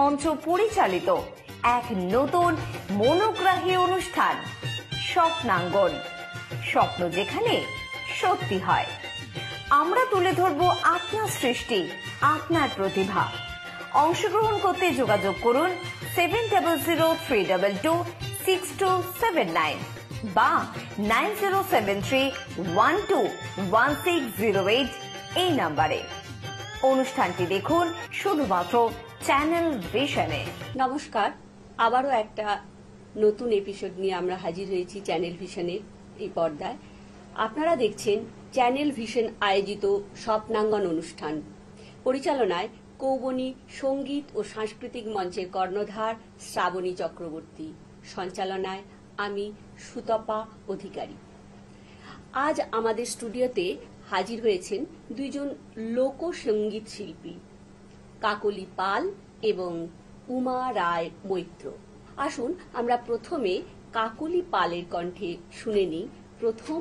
মঞ্চ পরিচালিত এক নতুন মনোগ্রাহী অনুষ্ঠান স্বপ্নাঙ্গন। স্বপ্ন যেখানে সত্যি হয়। আমরা তুলে ধরব আপনার সৃষ্টি, আপনার প্রতিভা। অংশগ্রহণ করতে যোগাযোগ করুন 7003226279 বা 9073121608 এই নাম্বারে। অনুষ্ঠানটি দেখুন শুধুমাত্র চ্যানেল ভিশনে। নমস্কার, আবারও একটা নতুন এপিসোড নিয়ে আমরা হাজির হয়েছি চ্যানেল ভিশনের এই পর্দায়। আপনারা দেখছেন চ্যানেল ভিশন আয়োজিত স্বপ্নাঙ্গন অনুষ্ঠান। পরিচালনায় কৌবনী সঙ্গীত ও সাংস্কৃতিক মঞ্চের কর্ণধার শ্রাবণী চক্রবর্তী, সঞ্চালনায় আমি সুতপা অধিকারী। আজ আমাদের স্টুডিওতে হাজির হয়েছেন দুইজন লোকসঙ্গীত শিল্পী, কাকলি পাল এবং উমা রায় মৈত্র। আসুন আমরা প্রথমে কাকলি পালের কণ্ঠে শুনে নিই প্রথম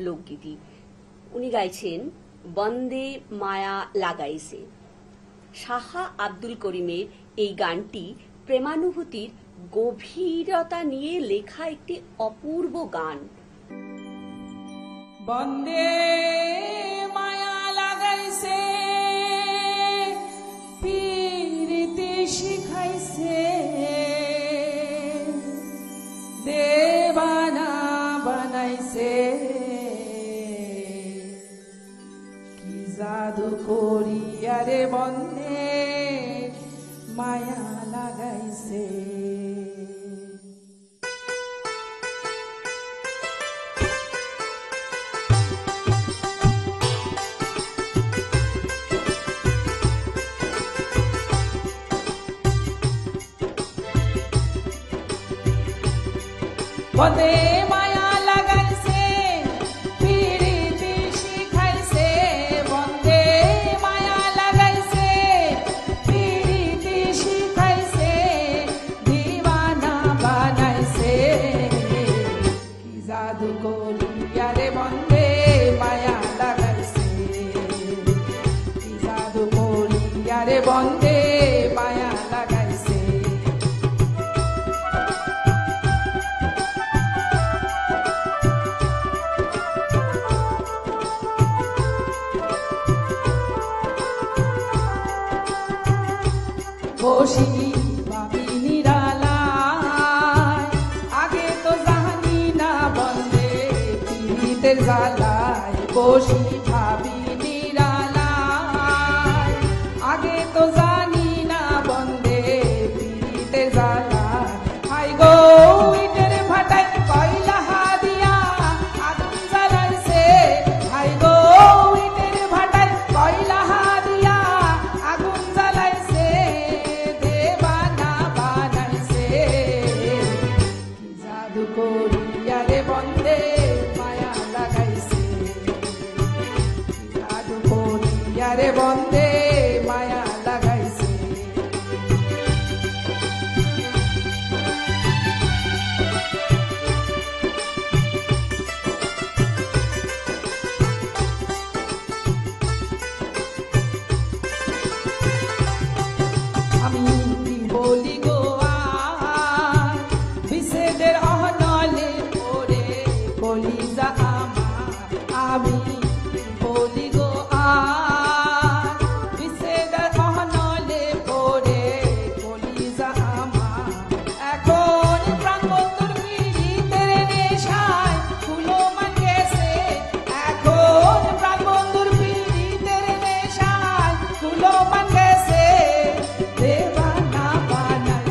লোকগীতি। উনি গাইছেন বন্দে মায়া লাগাইছে। সাহা আব্দুল করিমের এই গানটি প্রেমানুভূতির গভীরতা নিয়ে লেখা একটি অপূর্ব গান। বন্দে মায়া লাগাইছে, পীরিতি শিখাইছে, দেবানা বানাইছে, কি জাদু করিয়া রে বন্দে মায়া লাগাইছে। বন্দে মায়া লাগাইছে, পীরিতি শিখাইছে, বন্দে মায়া লাগাইছে, পীরিতি শিখাইছে, দিওয়ানা বানাইছে, কি জাদু করিয়া রে বন্দে মায়া লাগাইছে, কি জাদু করিয়া রে বন্দে মায়া লাগাইছে। বসি ভাবি নিরালায়, আগে তো জানি না বন্দে পীরিতের জ্বালায়। বসি ভাবি নিরালায়, আগে তো জানি না বন্দে পীরিতের জ্বালায়। হাই গো ইটের ভাটায় কয়লা হাদিয়া আগুন জ্বালাইছে, হাই গো ইটের ভাটায় কয়লা হাদিয়া আগুন জ্বালাইছে, দেবানা বানাইছে, কি জাদু করিয়া রে বন্দে মায়া লাগাইছে, কি জাদু করিয়া রে বন্দে মায়া লাগাইছে। আমি কি বলি গো আর, বিষেদের অহনলে পড়ে কলিজা আমার। আমি কি বলি গো আর, বিষেদের অহনলে পড়ে কলিজা আমার। এখন প্রাণবন্ধুর পীড়িতের নেশায় ফুলো মান গেছে, এখন প্রাণবন্ধুর পীড়িতের নেশায় ফুলো মান গেছে, দেবানা বানাইছে,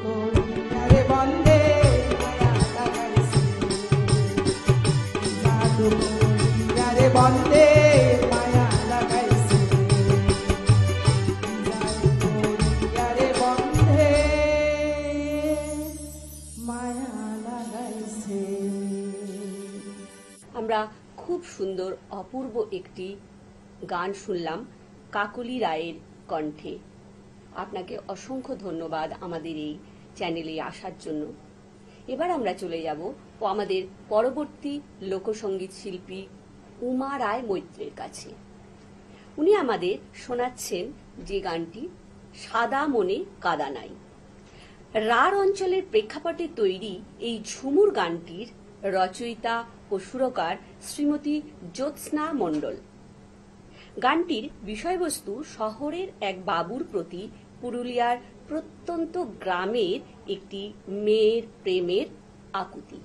করিয়ারে বন্ধে মায়া লাগাইছে জাদু করিয়ারে বন্ধে মায়া লাগাইছে জাদু করিয়ারে বন্ধে মায়া লাগাইছে। আমরা খুব সুন্দর অপূর্ব একটি গান শুনলাম কাকলি রায়ের কণ্ঠে। আপনাকে অসংখ্য ধন্যবাদ আমাদের এই চ্যানেলে আসার জন্য। এবার আমরা চলে যাব আমাদের পরবর্তী লোকসঙ্গীত শিল্পী উমা রায় মৈত্রের কাছে। উনি আমাদের শোনাচ্ছেন যে গানটি সাদা মনে কাদা নাই। রাঢ় অঞ্চলের প্রেক্ষাপটে তৈরি এই ঝুমুর গানটির রচয়িতা ও সুরকার শ্রীমতী জ্যোৎস্না মণ্ডল। গানটির বিষয়বস্তু শহরের এক বাবুর প্রতি পুরুলিয়ার প্রত্যন্ত গ্রামের একটি মেয়ের প্রেমের আকুতি।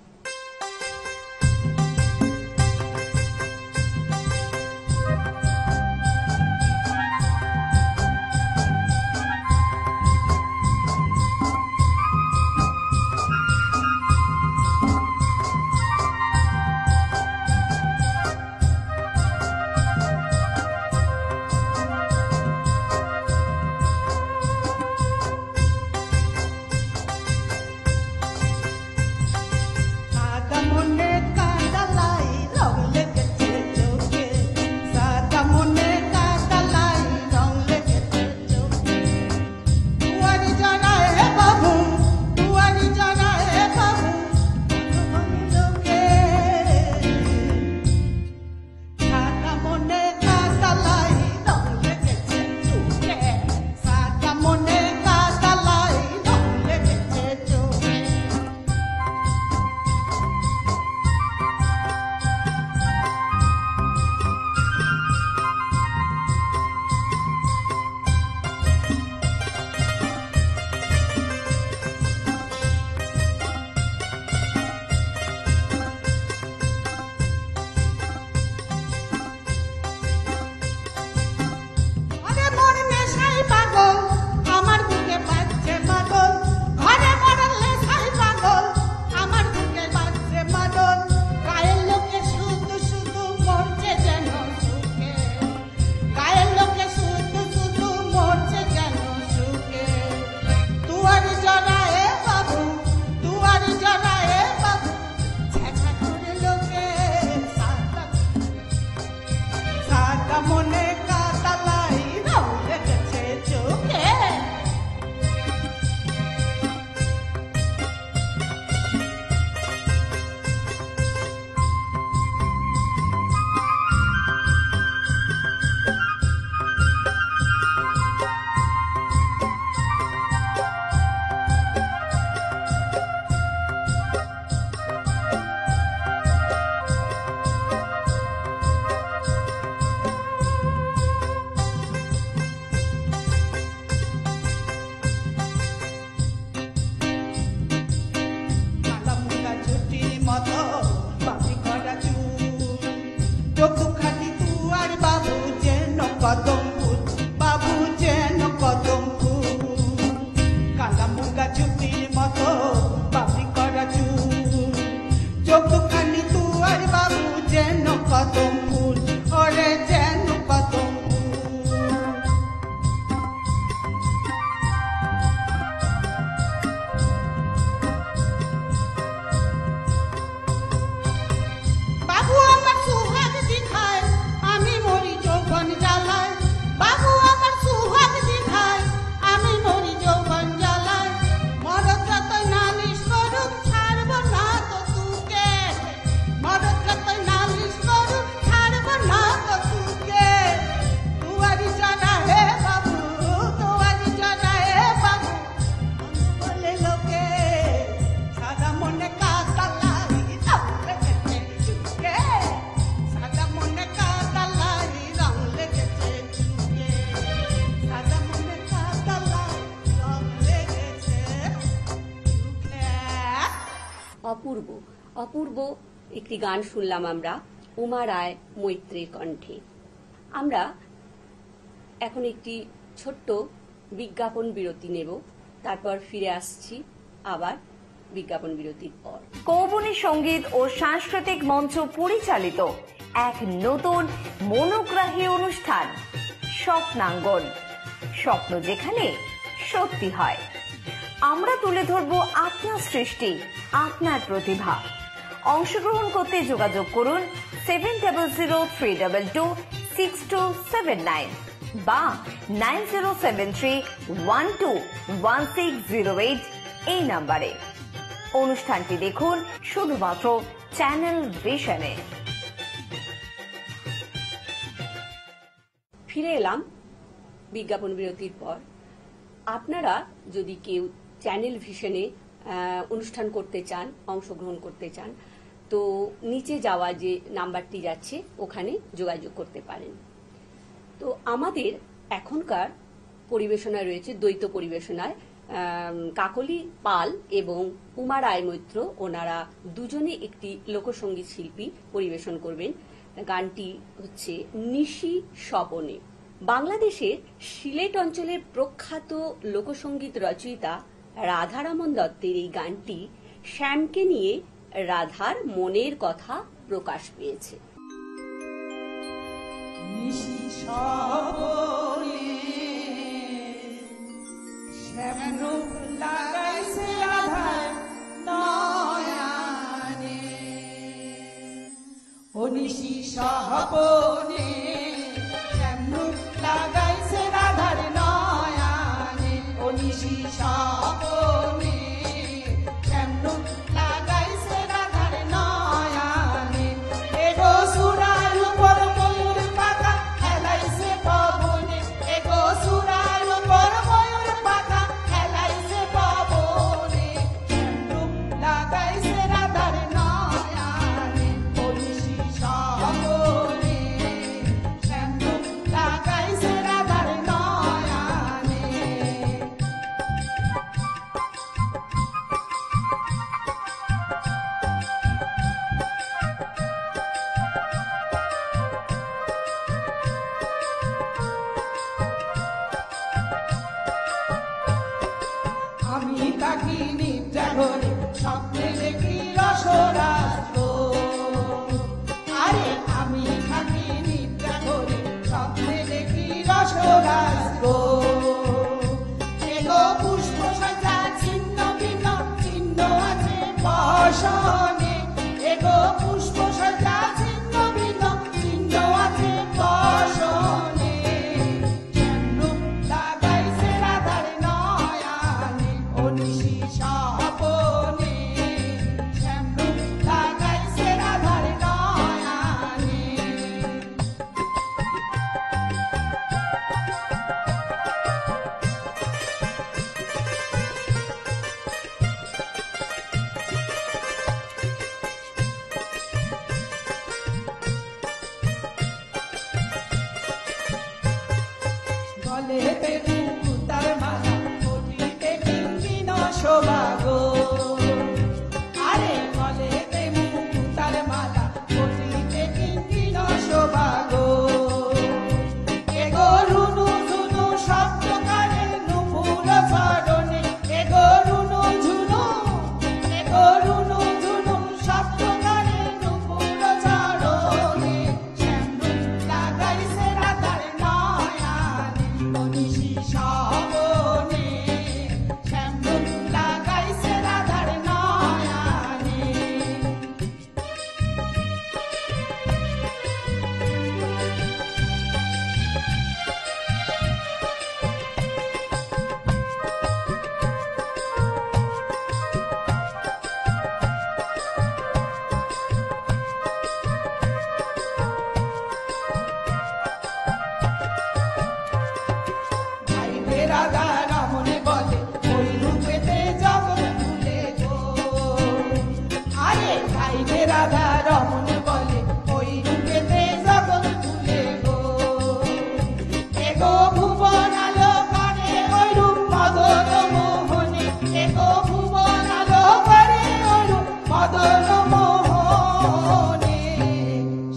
অপূর্ব অপূর্ব একটি গান শুনলাম আমরা উমা রায় মৈত্রের কণ্ঠে। আমরা এখন একটি ছোট্ট বিজ্ঞাপন বিরতি নেব। তারপর ফিরে আসছি আবার বিজ্ঞাপন বিরতির পর। কৌবনী সঙ্গীত ও সাংস্কৃতিক মঞ্চ পরিচালিত এক নতুন মনোগ্রাহী অনুষ্ঠান স্বপ্নাঙ্গন, স্বপ্ন যেখানে সত্যি হয়। আমরা তুলে ধরব আপনার সৃষ্টি, আপনার প্রতিভা। অংশগ্রহণ করতে যোগাযোগ করুন 7003226279 বা 9073121608 এই নাম্বারে। অনুষ্ঠানটি দেখুন শুধুমাত্র চ্যানেল ভিশনে। ফিরে এলাম বিজ্ঞাপন বিরতির পর। আপনারা যদি কেউ চ্যানেল ভিশনে অনুষ্ঠান করতে চান, অংশগ্রহণ করতে চান, তো নিচে যাওয়া যে নাম্বারটি যাচ্ছে ওখানে যোগাযোগ করতে পারেন। তো আমাদের এখনকার পরিবেশনায় রয়েছে দ্বৈত পরিবেশনায় কাকলি পাল এবং উমা রায় মৈত্র, ওনারা দুজনে একটি লোকসঙ্গীত শিল্পী পরিবেশন করবেন। গানটি হচ্ছে নিশি স্বপনে। বাংলাদেশের সিলেট অঞ্চলের প্রখ্যাত লোকসঙ্গীত রচয়িতা রাধারমন দত্তের এই গানটি শ্যামকে নিয়ে রাধার মনের কথা প্রকাশ পেয়েছে। নিশি স্বপনে শ্যামরূপ লাগাইছে রাধার নয়নে, ও নিশি স্বপনে শ্যামরূপ লাগাইছে রাধার নয়নে, ও নিশি স্বপনে শ্যামরূপ লাগাইছে রাধার নয়নে। এগো সুরার উপর ময়ূর পাখা খেলাইছে পবনে, এগো সুরার উপর ময়ূর পাখা খেলাইছে পবনে, শ্যামরূপ লাগাইছে রাধার নয়নে, ও নিশি স্বপনে শ্যামরূপ লাগাইছে রাধার নয়নে। আমি তাকি নিদ্রা ঘরে স্বপ্নে দেখি রসরাজ গো, আরে আমি থাকি নিদ্রা ঘরে স্বপ্নে দেখি রসরাজ গো। এগো পুষ্প সজ্জা ছিন্ন ভিন্ন চিহ্ন আছে বসনে, এগো পুষ্প সজ্জা ছিন্ন ভিন্ন চিহ্ন আছে বসনে, শ্যামরূপ লাগাইছে রাধার নয়নে, ও নিশি স্বপনে শ্যামরূপ লাগাইছে রাধার নয়নে। গলেতে মুক্তার মালা, কোটিতে কিঙ্কিণ শোভা গো, আরে গলেতে মুক্তার মালা, কোটিতে কিঙ্কিণ শোভা গো। এগো রুনু ঝুনু শব্দ কানে নুপুর চরণে, এগো রুনু ঝুনু, এগো রুনু ঝুনু শব্দ কানে নুপুর চরণে, শ্যামরূপ লাগাইছে রাধার নয়নে, ও নিশি স্বপনে শ্যামরূপ লাগাইছে রাধার নয়নে। ভাইবে রাধা রমনে বলে ওই রূপেতে জগৎ ভুলে গো, আরে ভাইবে রাধা রমনে বলে ওই রূপেতে জগৎ ভুলে গো। এগো ভুবন আলো করে ওই রূপ মদন মোহনে, এগো ভুবন আলো করে ওই রূপ মদন মোহনে,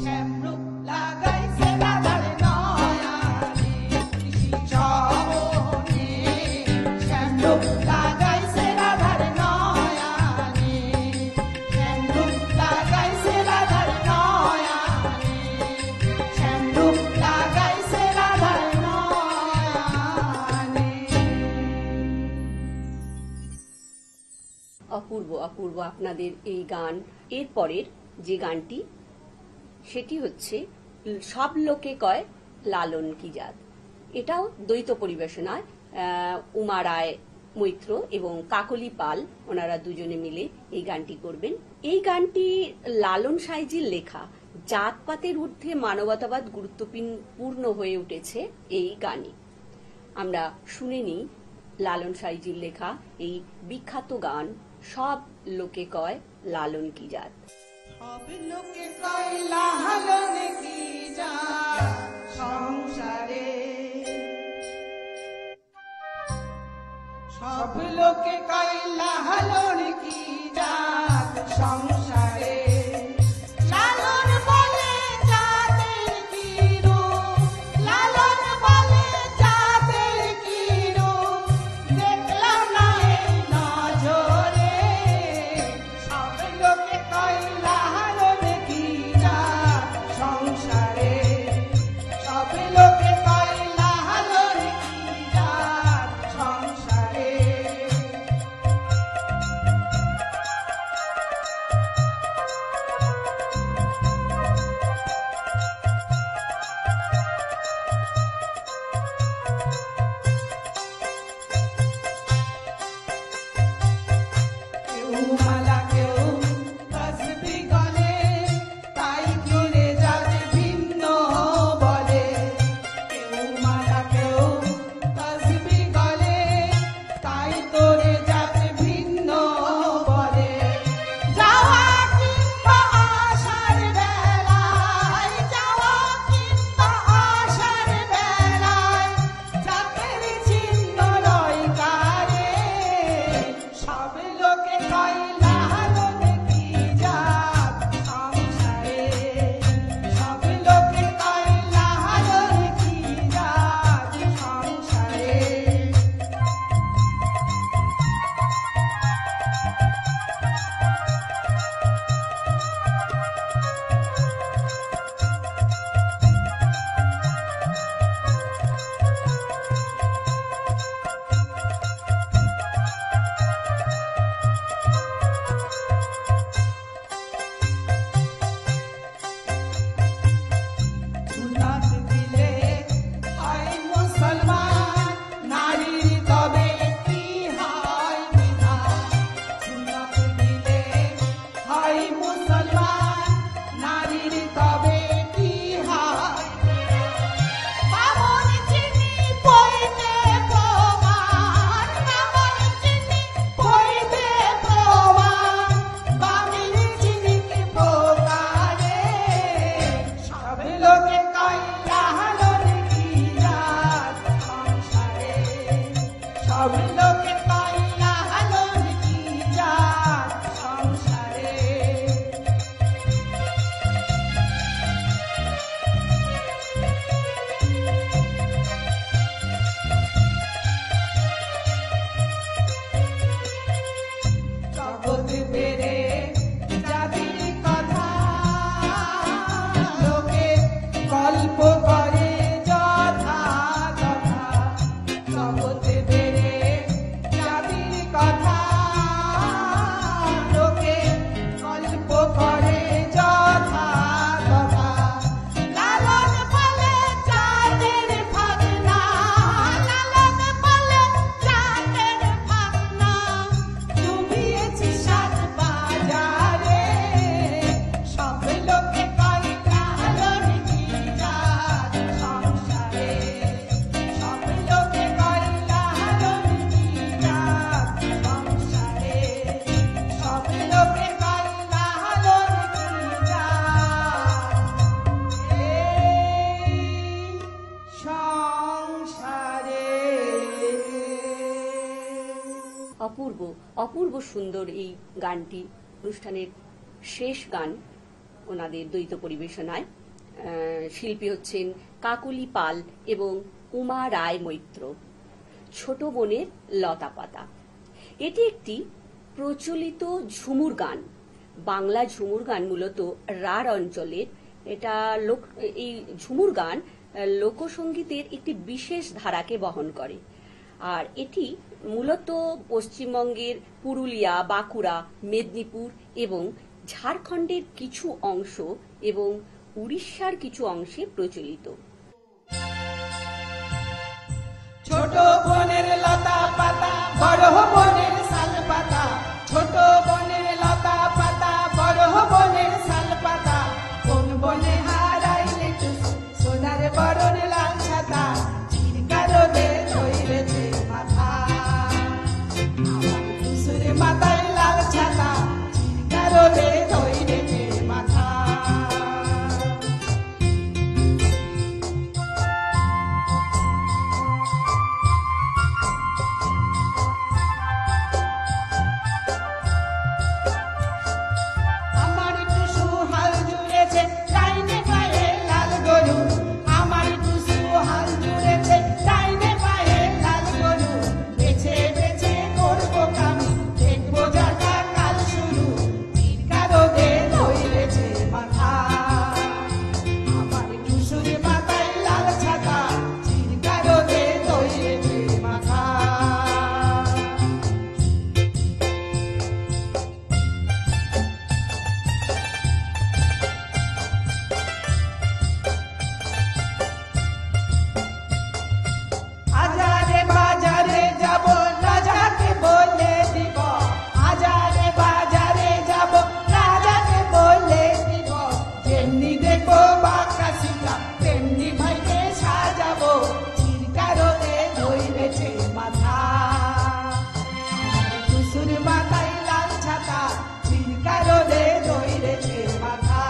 শ্যামরূপ লাগাইছে রাধার নয়নে, নিশি স্বপনে শ্যামরূপ অপূর্ব অপূর্ব আপনাদের এই গান। এর পরের যে গানটি সেটি হচ্ছে সব লোকে কয় লালন কি জাত। এটাও দ্বৈত পরিবেশনায় উমা রায় মৈত্র এবং কাকলি পাল ওনারা দুজনে মিলে এই গানটি করবেন। এই গানটি লালন সাঁইজির লেখা। জাতপাতের ঊর্ধ্বে মানবতাবাদ গুরুত্বপূর্ণ হয়ে উঠেছে এই গানে। আমরা শুনে নিই লালন সাঁইজির লেখা এই বিখ্যাত গান সব লোকে কয় লালন কি জাত। সব লোকে কয় লালন কি জাত সংসারে, সব লোকে কয় লালন কি জাত সংসারে। লালন বলে জাতের কি রূপ, লালন বলে জাতের কি রূপ, দেখলাম না এই নজরে। সব লোকে কয় লালন কি জাত সংসারে, সব লোকে কয় লালন কি জাত সংসারে। কেউ মালা কেউ তসবি গলে, তাই ঘিরে যাবে ভিন্ন বলে। কেউ মালা কেউ তসবি গলে, তাই তোরে যাবে ভিন্ন বলে। যাওয়া কিংবা আসার বেলায়, যাওয়া কিংবা আসার বেলায়, জাতের চিহ্ন রয় কারে। সব লোকে কয় লালন কি জাত সংসারে, সব লোকে কয় লালন কি জাত সংসারে। সুন্নাত দিলে হয় মুসলমান, নারীর তবে কি হয় বিধান। সুন্নাত দিলে হয় মুসলমান, নারীর তবে কি হয়। বামন চিনি পইতে প্রমাণ, বামন চিনি পইতে প্রমাণ, বামিন চিনি কি পোকারে। সব লোকে কয় লালন কি জাত সংসারে, সব লোকে কয় লালন কি জাত সংসারে। জগৎ বেড়ে জাতির কথা, লোকে গল্প করে যথা কথা। জগৎ বেড়ে জাতির কথা, লোকে গল্প করে যথা কথা। লালন বলে জাতের ভাবনা, লালন বলে জাতের ভাবনা, ডুবিয়েছি সাত বাজারে। সব লোকে কয় লালন কি জাত সংসারে, সব লোকে কয় লালন কি জাত সংসারে, সব লোকে কয় লালন কি জাত এই সংসারে। অপূর্ব অপূর্ব সুন্দর এই গানটি অনুষ্ঠানের শেষ গান ওনাদের দ্বৈত পরিবেশনায়। শিল্পী হচ্ছেন কাকলি পাল এবং উমা রায় মৈত্র। ছোট বোনের লতা পাতা। এটি একটি প্রচলিত ঝুমুর গান। বাংলা ঝুমুর গান মূলত রাঢ় অঞ্চলের। এটা এই ঝুমুর গান লোকসঙ্গীতের একটি বিশেষ ধারাকে বহন করে। আর এটি মূলত পশ্চিমবঙ্গের পুরুলিয়া, বাঁকুড়া, মেদিনীপুর এবং ঝাড়খণ্ডের কিছু অংশ এবং উড়িষ্যার কিছু অংশে প্রচলিত। ছোট বনের লতা পাতা, বড় বনের শাল পাতা, ছোট বনের লতা পাতা, বড় বনের শাল পাতা, কোন বনে হারাইলে টুসু সোনার বরণ লাল ছাতা, চিরকারণে ধইরেছে মাথা আমার টুসুর মাথায় লাল ছাতা, চিরকারণে ধইরেছে মাথা। আমার টুসু হাল জুড়েছে ডাইনে পায়ে লাল গরু, আমার টুসু হাল জুড়েছে ডাইনে পায়ে লাল গরু, বেছে বেছে করবো কামি, দেখবো জায়গা কাল শুরু, চিরকারণে ধইরেছে মাথা আমার টুসুর মাথায় লাল ছাতা, চিরকারণে ধইরেছে মাথা। আজারে বাজারে যাব, রাজাকে বলে দিব, আজারে বাজারে যাব, রাজাকে বলে দিব, যেমনি দেখবো বাঁকা সিকা তেমনি ভাইকে সাজাবো, চিরকারণে ধইরেছে মাথা আমার টুসুর মাথায় লাল ছাতা, চিরকারণে ধইরেছে মাথা।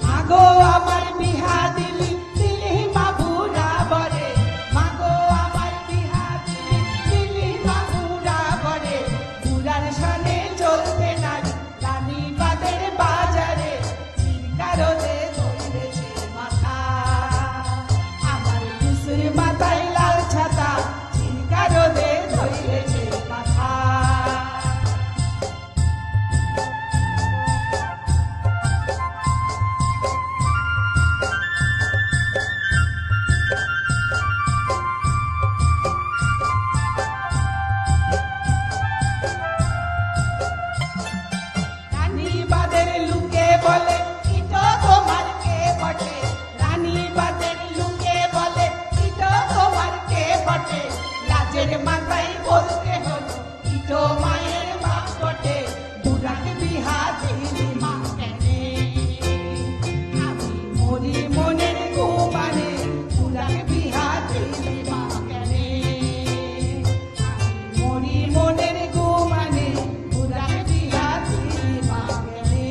মাগো আমার বিহা দিলি, দিলি বাবুরা বরে, মাগো আমার বিহা দিলি, দিলি বাবুরা বরে, বুড়ার সনে চলতে নাই রানী বাদের বাজারে, চিরকারণে ধইরেছে মাথা আমার টুসুর মাথায় লাল ছাতা, চিরকারণে ধইরেছে মাথা। রানী বাদের লুকে বলে ইটো তোমার কে বটে, রানী বাদের লুকে বলে ইটো তোমার কে বটে, লাজের মাথায় বলতে হলো ইটো মায়ের মা বটে, বুড়াকে বিহা দিলি মা কেনে, আমি মরি মনের গোমানে, বুড়াকে বিহা দিলি মা কেনে, আমি মরি মনের গোমানে, বুড়াকে বিহা দিলি মা কেনে।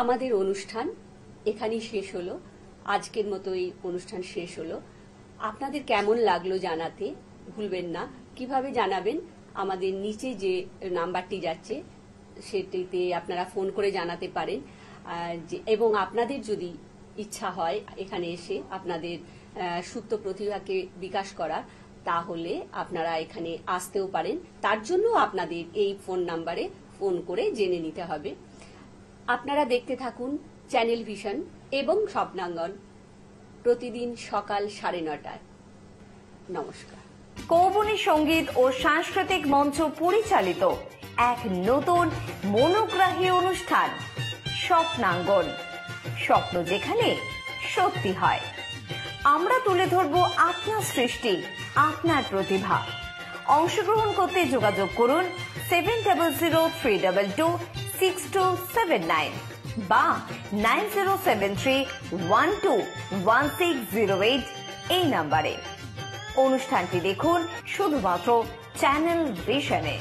আমাদের অনুষ্ঠান এখানেই শেষ হলো। আজকের মতো এই অনুষ্ঠান শেষ হলো। আপনাদের কেমন লাগলো জানাতে ভুলবেন না। কিভাবে জানাবেন, আমাদের নিচে যে নাম্বারটি যাচ্ছে সেটিতে আপনারা ফোন করে জানাতে পারেন। এবং আপনাদের যদি ইচ্ছা হয় এখানে এসে আপনাদের সুপ্ত প্রতিভাকে বিকাশ করার, তাহলে আপনারা এখানে আসতেও পারেন। তার জন্য আপনাদের এই ফোন নাম্বারে ফোন করে জেনে নিতে হবে। আপনারা দেখতে থাকুন চ্যানেল ভিশন এবং স্বপ্নাঙ্গন, প্রতিদিন সকাল 9:30টায়। নমস্কার। কৌবনী সঙ্গীত ও সাংস্কৃতিক মঞ্চ পরিচালিত এক নতুন মনোগ্রাহী অনুষ্ঠান স্বপ্নাঙ্গন, স্বপ্ন যেখানে সত্যি হয়। আমরা তুলে ধরব আপনার সৃষ্টি, আপনার প্রতিভা। অংশগ্রহণ করতে যোগাযোগ করুন 7003226279 বা 9073121608 এই নাম্বারে। অনুষ্ঠানটি দেখুন শুধুমাত্র চ্যানেল ভিশনে।